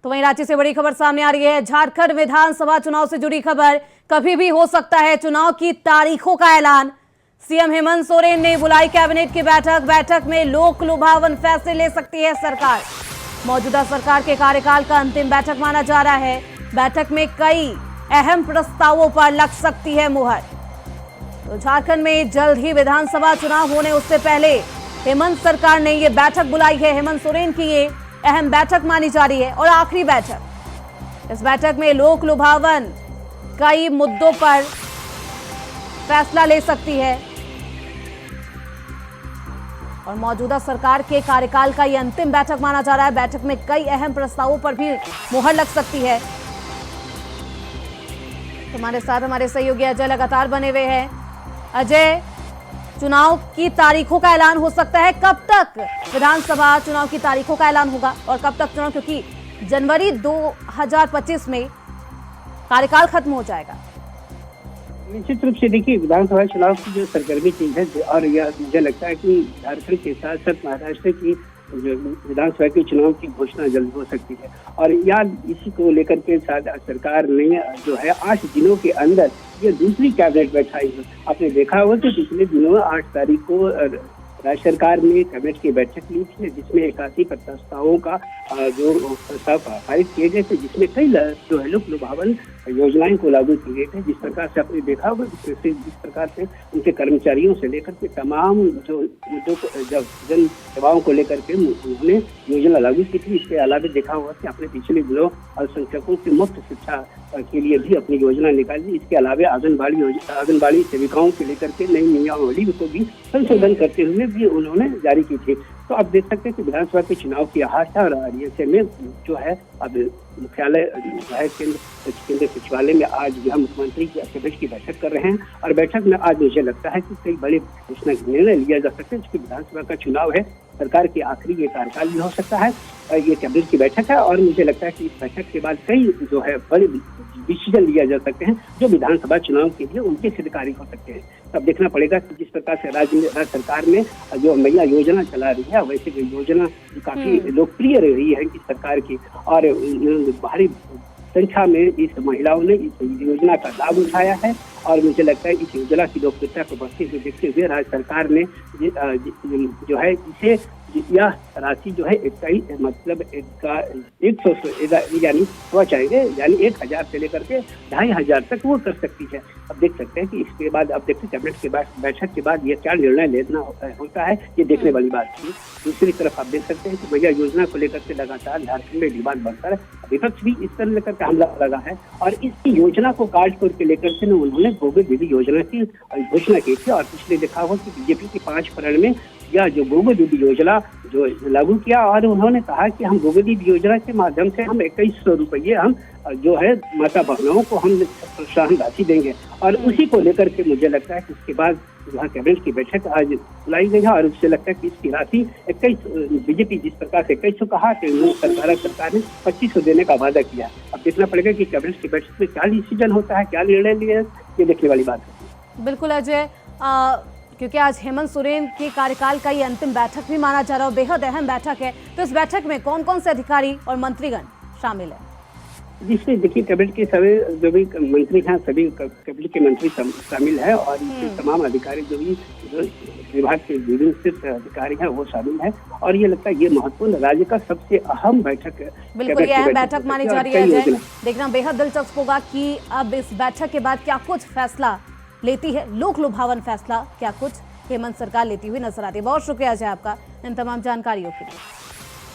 तो वहीं रांची से बड़ी खबर सामने आ रही है। झारखंड विधानसभा चुनाव से जुड़ी खबर। कभी भी हो सकता है चुनाव की तारीखों का ऐलान। सीएम हेमंत सोरेन ने बुलाई कैबिनेट की बैठक में लोक लुभावन फैसले ले सकती है सरकार। मौजूदा सरकार के कार्यकाल का अंतिम बैठक माना जा रहा है। बैठक में कई अहम प्रस्तावों पर लग सकती है मुहर। तो झारखंड में जल्द ही विधानसभा चुनाव होने उससे पहले हेमंत सरकार ने ये बैठक बुलाई है। हेमंत सोरेन की ये अहम बैठक मानी जा रही है और आखिरी बैठक। इस बैठक में लोक लुभावन कई मुद्दों पर फैसला ले सकती है और मौजूदा सरकार के कार्यकाल का ये अंतिम बैठक माना जा रहा है। बैठक में कई अहम प्रस्तावों पर भी मुहर लग सकती है। हमारे साथ हमारे सहयोगी अजय लगातार बने हुए हैं। अजय, चुनाव की तारीखों का ऐलान हो सकता है। कब तक विधानसभा चुनाव की तारीखों का ऐलान होगा और कब तक चुनाव, क्योंकि जनवरी 2025 में कार्यकाल खत्म हो जाएगा। निश्चित रूप से देखिए, विधानसभा चुनाव की जो सरगर्मी चीज है और यह मुझे लगता है कि झारखंड के साथ साथ महाराष्ट्र की जो विधानसभा के चुनाव की घोषणा जल्द हो सकती है। और याद इसी को लेकर के साथ सरकार ने जो है 8 दिनों के अंदर ये दूसरी कैबिनेट बैठाई है। आपने देखा होगा कि पिछले दिनों 8 तारीख को राज्य सरकार ने कैबिनेट की बैठक ली थी, जिसमें 81 प्रस्तावों का जो प्रस्ताव पारित किए गए थे, जिसमें कई जो है लोक लुभावन योजनाएं को लागू की गई थे। जिस प्रकार से आपने देखा होगा, जिस प्रकार से उनके कर्मचारियों से लेकर के तमाम जो मुद्दों को, जब जन सेवाओं को लेकर के उन्होंने योजना लागू की थी। इसके अलावा देखा होगा कि आपने पिछले दिनों अल्पसंख्यकों की मुफ्त शिक्षा के लिए भी अपनी योजना निकाली। इसके अलावा आंगनबाड़ी सेविकाओं के लेकर के नई नियमावली को भी संशोधन करते हुए भी उन्होंने जारी की थी। तो आप देख सकते हैं कि विधानसभा के चुनाव की आशा और ऐसे में जो है अब मुख्यालय जो है केंद्रीय सचिवालय में आज जो है मुख्यमंत्री कैबिनेट की बैठक कर रहे हैं। और बैठक में आज मुझे लगता है कि कई बड़े घोषणा निर्णय लिया जा सकते हैं, क्योंकि विधानसभा का चुनाव है, सरकार की आखिरी ये कार्यकाल भी हो सकता है। ये कैबिनेट की बैठक है और मुझे लगता है कि इस बैठक के बाद कई जो है बड़े डिसीजन लिया जा सकते हैं जो विधानसभा चुनाव के लिए उनके हितकारी हो सकते हैं। तब देखना पड़ेगा कि जिस प्रकार से राज्य सरकार ने जो मैया योजना चला रही है, वैसे योजना काफी लोकप्रिय रही है इस सरकार की और भारी संख्या में इस महिलाओं ने इस योजना का लाभ उठाया है। और मुझे लगता है इस योजना की लोकप्रियता को बढ़ते हुए देखते हुए राज्य सरकार ने जो है इसे यह राशि जो है मतलब 100 यानी चाहेंगे यानी 1000 से लेकर के 2500 तक वो कर सकती है। अब देख सकते हैं कि इसके बाद अब देखते कैबिनेट के बैठक के बाद ये क्या निर्णय लेना होता है, ये देखने वाली बात थी। दूसरी तरफ आप देख सकते हैं कि भैया योजना को लेकर के लगातार झारखंड में डिमांड बढ़ता है। विपक्ष भी इस तरह लेकर के हमला लगा है और इसकी योजना को काट कर के लेकर के उन्होंने गोबर दीदी योजना की घोषणा की थी। और पिछले देखा हुआ कि बीजेपी के 5 चरण में यह जो गोबर दीदी योजना जो लागू किया और उन्होंने कहा कि हम गोबर दीदी योजना के माध्यम से हम 2100 रुपये हम जो है माता बहनों को हम प्रोत्साहन राशि देंगे। और उसी को लेकर के मुझे लगता है कि इसके बाद वहाँ कैबिनेट की बैठक आज बुलाई गई है और उससे लगता है कि इसकी राशि 21 बीजेपी जिस प्रकार से 2100 कहा कि सरकार ने 2500 देने का वादा किया। अब देखना पड़ेगा कि कैबिनेट की बैठक में क्या डिसीजन होता है, क्या निर्णय लिया, ये देखने वाली बात है। बिल्कुल अजय, क्योंकि आज हेमंत सोरेन के कार्यकाल का ये अंतिम बैठक भी माना जा रहा है, बेहद अहम बैठक है। तो इस बैठक में कौन कौन से अधिकारी और मंत्रीगण शामिल है? जिसमें देखिए कैबिनेट के सभी जो भी मंत्री हैं, सभी कैबिनेट के मंत्री शामिल है और इसके तमाम अधिकारी जो भी विभाग के विभिन्न शीर्ष अधिकारी हैं वो शामिल है। और ये लगता है ये महत्वपूर्ण राज्य का सबसे अहम बैठक है। बिल्कुल ये अहम बैठक मानी जा रही है। देखना बेहद दिलचस्प होगा कि अब इस बैठक के बाद क्या कुछ फैसला लेती है, लोक लुभावन फैसला क्या कुछ हेमंत सरकार लेती हुई नजर आती है। बहुत शुक्रिया अजय आपका इन तमाम जानकारियों के लिए।